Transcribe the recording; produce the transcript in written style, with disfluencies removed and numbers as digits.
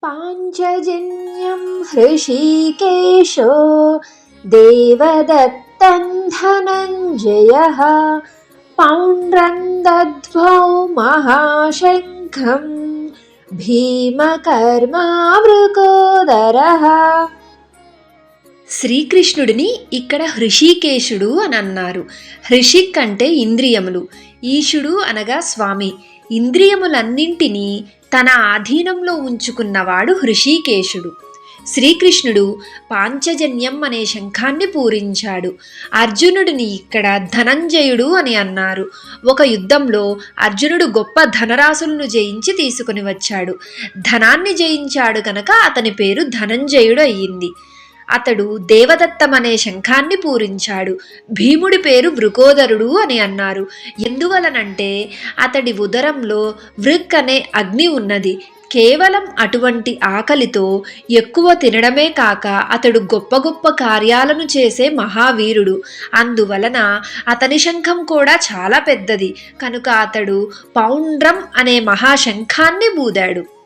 पाञ्चजन्यं हृषीकेशो देवदत्तं धनञ्जयः पौण्ड्रं दद्मौ महाशङ्खं భీమకర్మావృకోదరః. శ్రీకృష్ణుడిని ఇక్కడ హృషీకేశుడు అని అన్నారు. హృషిక్ అంటే ఇంద్రియములు, ఈశుడు అనగా స్వామి. ఇంద్రియములన్నింటినీ తన ఆధీనంలో ఉంచుకున్నవాడు హృషీకేశుడు. శ్రీకృష్ణుడు పాంచజన్యం అనే శంఖాన్ని పూరించాడు. అర్జునుడిని ఇక్కడ ధనంజయుడు అని అన్నారు. ఒక యుద్ధంలో అర్జునుడు గొప్ప ధనరాశులను జయించి తీసుకుని వచ్చాడు. ధనాన్ని జయించాడు కనుక అతని పేరు ధనంజయుడు అయ్యింది. అతడు దేవదత్తం అనే శంఖాన్ని పూరించాడు. భీముడి పేరు వృకోదరుడు అని అన్నారు. ఎందువలనంటే అతడి ఉదరంలో వృక్ అనే అగ్ని ఉన్నది. కేవలం అటువంటి ఆకలితో ఎక్కువ తినడమే కాక అతడు గొప్ప గొప్ప కార్యాలను చేసే మహావీరుడు. అందువలన అతని శంఖం కూడా చాలా పెద్దది కనుక అతడు పౌండ్రం అనే మహాశంఖాన్ని బూదాడు.